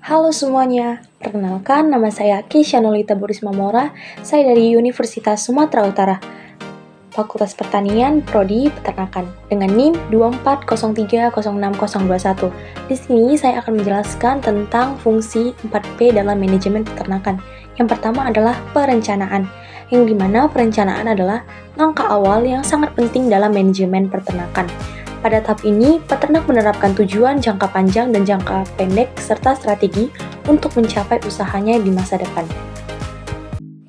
Halo semuanya, perkenalkan nama saya Keisha Nolita Burisma Mora, saya dari Universitas Sumatera Utara, Fakultas Pertanian, Prodi Peternakan, dengan NIM 2403060021. Di sini saya akan menjelaskan tentang fungsi 4P dalam manajemen peternakan. Yang pertama adalah perencanaan, yang dimana perencanaan adalah langkah awal yang sangat penting dalam manajemen peternakan. Pada tahap ini, peternak menerapkan tujuan jangka panjang dan jangka pendek serta strategi untuk mencapai usahanya di masa depan.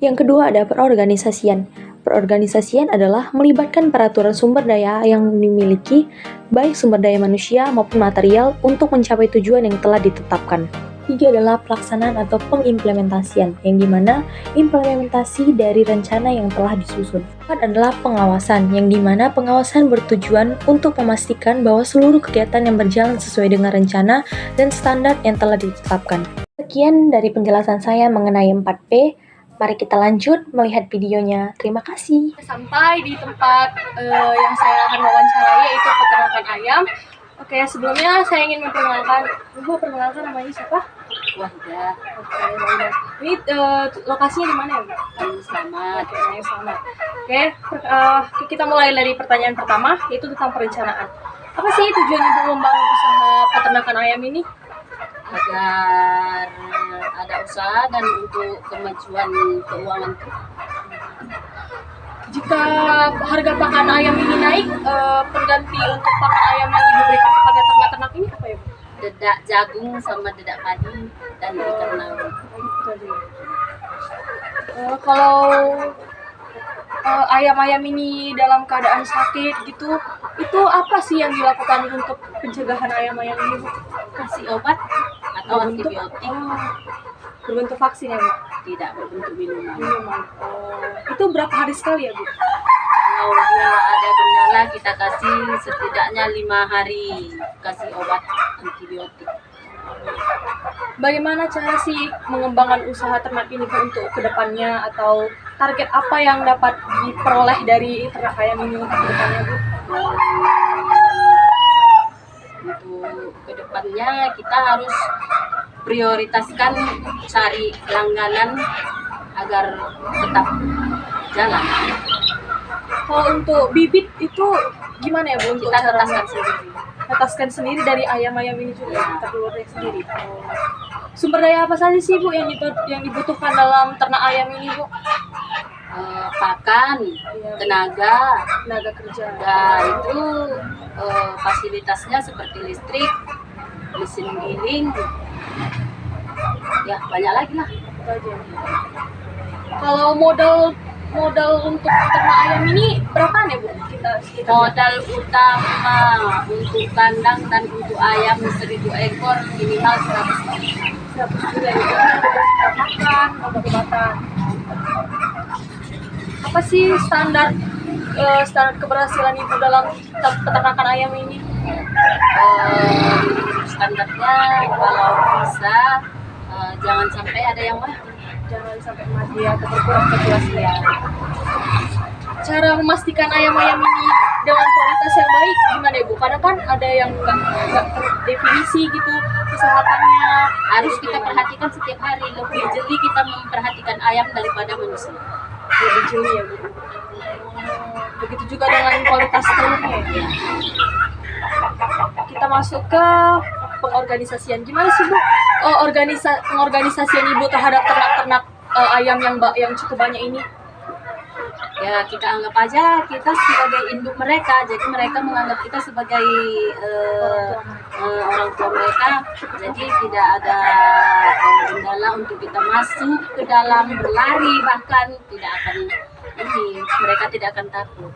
Yang kedua ada perorganisasian. Perorganisasian adalah melibatkan peraturan sumber daya yang dimiliki, baik sumber daya manusia maupun material, untuk mencapai tujuan yang telah ditetapkan. Tiga adalah pelaksanaan atau pengimplementasian, yang dimana implementasi dari rencana yang telah disusun. Empat adalah pengawasan, yang dimana pengawasan bertujuan untuk memastikan bahwa seluruh kegiatan yang berjalan sesuai dengan rencana dan standar yang telah ditetapkan. Sekian dari penjelasan saya mengenai 4P. Mari kita lanjut melihat videonya. Terima kasih. Sampai di tempat yang saya akan wawancarai, yaitu peternakan ayam. Oke, sebelumnya saya ingin memperkenalkan, perkenalkan namanya siapa? Wahida. Oke, Wahida. Ini lokasinya di mana ya, Bu? Selamat. Oke, selamat. Oke, kita mulai dari pertanyaan pertama, yaitu tentang perencanaan. Apa sih tujuan Ibu membangun usaha peternakan ayam ini? Agar ada usaha dan untuk kemajuan keuangan. Jika harga pakan ayam ini naik, pengganti untuk pakan ayam yang Ibu berikan kepada ternak-ternak ini apa ya, Bu? Dedak jagung sama dedak padi dan ikan laut. Kalau ayam-ayam ini dalam keadaan sakit gitu, itu apa sih yang dilakukan untuk pencegahan ayam-ayam ini, Bu? Kasih obat atau Berbentuk- antibiotik, berbentuk vaksin ya, Bu? tidak berbentuk minuman. Minuman. Itu berapa hari sekali ya, Bu? Kalau dia ada gejala kita kasih setidaknya 5 hari kasih obat antibiotik. Bagaimana cara sih mengembangkan usaha ternak ini, Bu, untuk kedepannya, atau target apa yang dapat diperoleh dari ternak ayam ini untuk kedepannya, Bu? Untuk kedepannya kita harus prioritaskan cari langganan agar tetap jalan. Kalau untuk bibit itu gimana ya, Bu, untuk Kita caranya? tetaskan sendiri. Tetaskan sendiri dari ayam-ayam ini juga, kita keluar dari sendiri. Sumber daya apa saja sih, Bu, yang dibutuhkan dalam ternak ayam ini, Bu? Pakan, tenaga, Tenaga kerja. dan itu fasilitasnya seperti listrik, mesin giling, ya banyak lagi lah. Itu aja. Kalau modal untuk ternak ayam ini berapaan ya, Bu? Kita Modal utama untuk kandang dan untuk ayam 1.000 ekor minimal 100 juta. 100 juta ya, Bu. Ada makan, obat-obatan. Apa sih standar keberhasilan Ibu dalam peternakan ayam ini? Standarnya kalau bisa jangan sampai ada yang mati. Jangan sampai mati atau berkurang populasinya. Cara memastikan ayam-ayam ini dengan kualitas yang baik gimana, Ibu? Karena kan ada yang nggak terdefinisi gitu kesehatannya. Harus kita perhatikan setiap hari. Lebih jeli kita memperhatikan ayam daripada manusia. Lebih jeli ya, Bu. Begitu juga dengan kualitas telurnya ya. Kita masuk ke pengorganisasian. Gimana sih, Bu, pengorganisasian Ibu terhadap ternak-ternak ayam yang cukup banyak ini? Ya kita anggap aja kita sebagai induk mereka, jadi mereka menganggap kita sebagai orang tua mereka, jadi tidak ada kendala untuk kita masuk ke dalam, berlari bahkan tidak akan mereka tidak akan takut.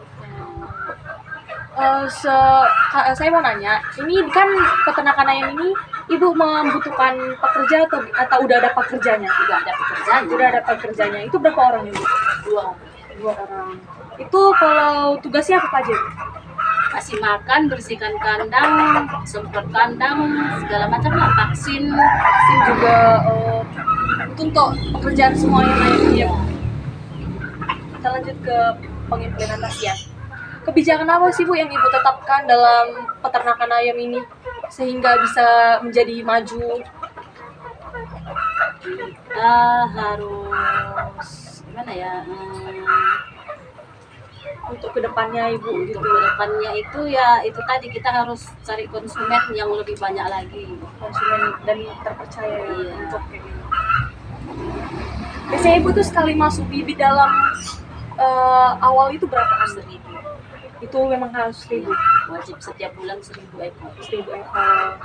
Saya mau nanya, ini kan peternakan ayam ini Ibu membutuhkan pekerja atau udah ada pekerjanya? Juga ada pekerjaan. Udah ada pekerjanya. Itu berapa orang Ibu? 2. 2 orang. Itu kalau tugasnya apa aja? Bu? Kasih makan, bersihkan kandang, semprot kandang, segala macam lah, vaksin. Vaksin juga itu untuk pekerjaan semua yang lain ya. Kita lanjut ke pengimplementasian. Kebijakan apa sih Bu yang Ibu tetapkan dalam peternakan ayam ini sehingga bisa menjadi maju? Kita harus gimana ya? Untuk kedepannya Ibu Untuk gitu. kedepannya itu ya itu tadi kita harus cari konsumen yang lebih banyak lagi. Konsumen dan terpercaya ya, Iya. untuk kayak gini. Biasanya Ibu tuh sekali masuk bibit dalam awal itu berapa kan? 1.000. Itu memang harus 1.000. Wajib setiap bulan 1.000 ekor. 1.000 ekor.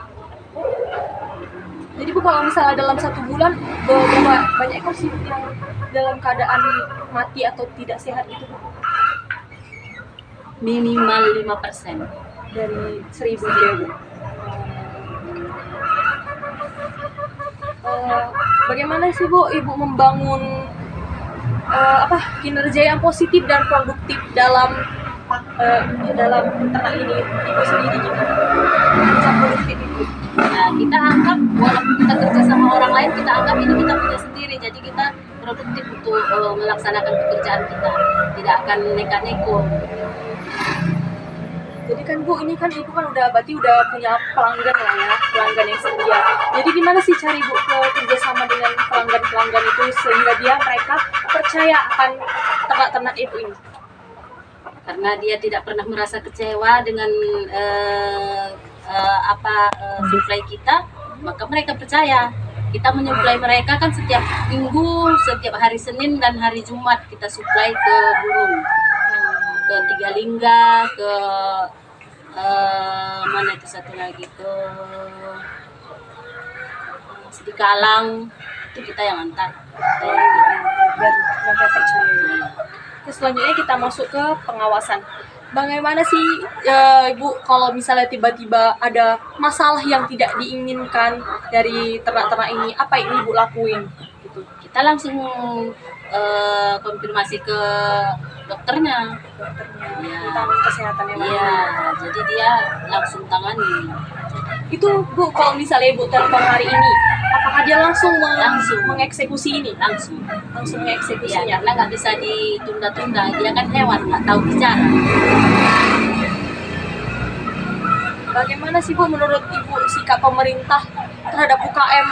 Jadi Bu kalau misalnya dalam 1 bulan berapa banyak ekor sih Bu yang dalam keadaan mati atau tidak sehat gitu Bu? Minimal 5%. Dari 1.000 ya Bu. Bagaimana sih Bu Ibu membangun kinerja yang positif dan produktif dalam ternak ini Ibu sendiri gimana? Bisa produktif itu. Nah, kita anggap walaupun kita kerja sama orang lain, kita anggap ini kita punya sendiri. Jadi kita produktif untuk melaksanakan pekerjaan kita. Tidak akan neka-neko. Jadi kan Bu, ini kan Ibu kan berarti udah punya pelanggan lah ya, pelanggan yang setia. Jadi gimana sih cara Ibu kerjasama dengan pelanggan-pelanggan itu sehingga mereka percaya akan ternak-ternak Ibu ini? Karena dia tidak pernah merasa kecewa dengan supply kita, maka mereka percaya. Kita menyuplai mereka kan setiap minggu, setiap hari Senin dan hari Jumat kita suplai ke burung, ke Tigalingga, ke mana itu satu lagi, ke Sedikalang, itu kita yang antar. Biar mereka percaya. Terus selanjutnya kita masuk ke pengawasan. Bagaimana sih Ibu kalau misalnya tiba-tiba ada masalah yang tidak diinginkan dari ternak-ternak ini, apa yang Ibu lakuin? Gitu. Kita langsung konfirmasi ke dokternya. Iya. Tentang kesehatan yang Iya, jadi dia langsung tangani. Itu Bu, kalau misalnya Ibu telepon hari ini, apakah dia langsung mengeksekusi ini? Langsung. Langsung Iya, mengeksekusinya. karena nggak bisa ditunda-tunda. Dia kan hewan, nggak tahu bicara. Bagaimana sih Bu menurut Ibu sikap pemerintah terhadap UKM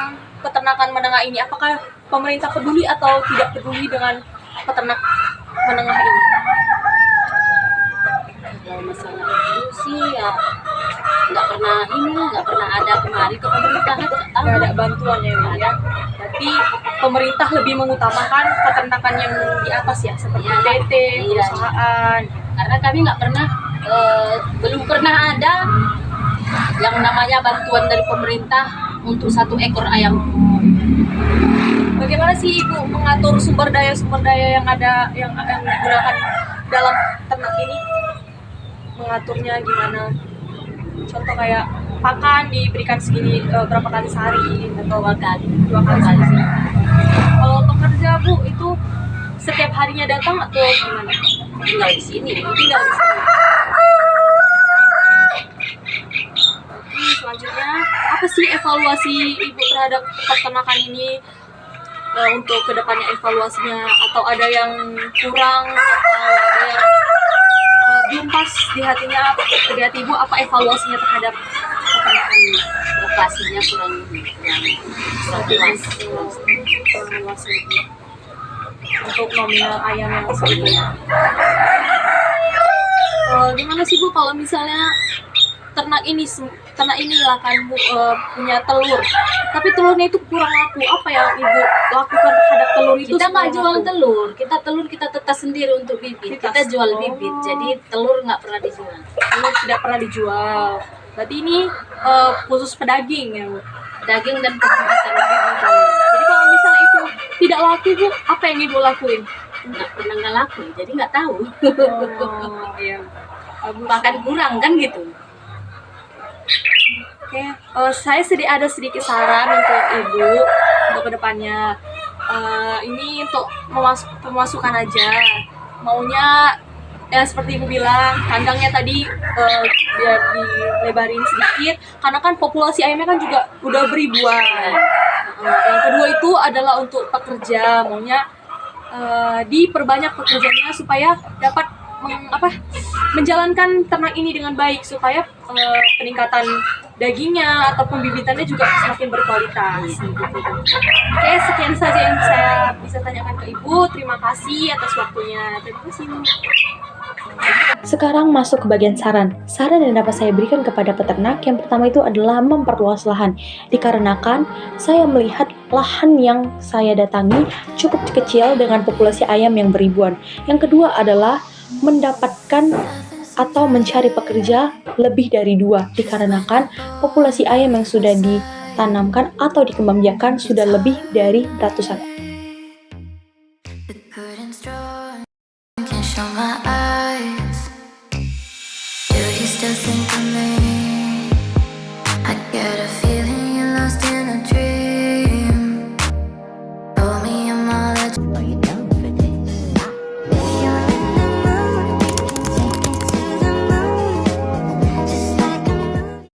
peternakan menengah ini? Apakah pemerintah peduli atau tidak peduli dengan peternak menengah ini? Kalau masalah itu sih ya nggak pernah ada kemari ke pemerintahan, nggak tahu. Nggak ada bantuannya ya. Berarti pemerintah lebih mengutamakan peternakan yang di atas ya, seperti Iya. PT, Iya. perusahaan. Karena kami nggak pernah, belum pernah ada yang namanya bantuan dari pemerintah untuk 1 ekor ayam. Bagaimana sih Ibu mengatur sumber daya yang ada yang digunakan dalam ternak ini? Mengaturnya gimana? Contoh kayak pakan diberikan segini berapa kali sehari atau 2 kali. 2 kali sehari. Kalau pekerja Bu itu setiap harinya datang atau gimana? Tinggal di sini. Tinggal di sini. Oke, selanjutnya apa sih evaluasi Ibu terhadap peternakan ini? Untuk kedepannya evaluasinya, atau ada yang kurang atau ada yang belum pas di hati Ibu, apa evaluasinya terhadap peternakan ini? Lokasinya kurang luas. Kurang luas lagi untuk nominal ayam yang sebelumnya. Gimana sih Bu kalau misalnya ternak ini lah kan Bu punya telur, tapi telurnya itu kurang laku, apa yang Ibu lakukan terhadap telur itu? Kita nggak supaya jual laku? telur kita tetas sendiri untuk bibit. Tetas. Kita jual Oh. bibit, jadi telur nggak pernah dijual. Telur tidak pernah dijual. Berarti ini khusus pedaging ya Bu. Daging dan pembibitan. Jadi kalau misalnya itu tidak laku Bu, apa yang Ibu lakuin? Nggak pernah nggak laku, jadi nggak tahu. Iya. Bagus. Bahkan kurang kan gitu. Oke, Saya ada sedikit saran untuk ibu untuk kedepannya. Ini untuk pemasukan aja. Maunya ya seperti ibu bilang, kandangnya tadi biar dilebarin sedikit, karena kan populasi ayamnya kan juga udah beribuan. Yang kedua itu adalah untuk pekerja, maunya diperbanyak pekerjanya supaya dapat menjalankan ternak ini dengan baik, supaya peningkatan dagingnya atau pembibitannya juga semakin berkualitas. Oke, sekian saja yang saya bisa tanyakan ke Ibu. Terima kasih atas waktunya. Terima kasih. Sekarang masuk ke bagian saran. Saran yang dapat saya berikan kepada peternak yang pertama itu adalah memperluas lahan. Dikarenakan saya melihat lahan yang saya datangi cukup kecil dengan populasi ayam yang beribuan. Yang kedua adalah mendapatkan atau mencari pekerja lebih dari 2, dikarenakan populasi ayam yang sudah ditanamkan atau dikembangbiakan sudah lebih dari ratusan. Still think of me. I get a feeling.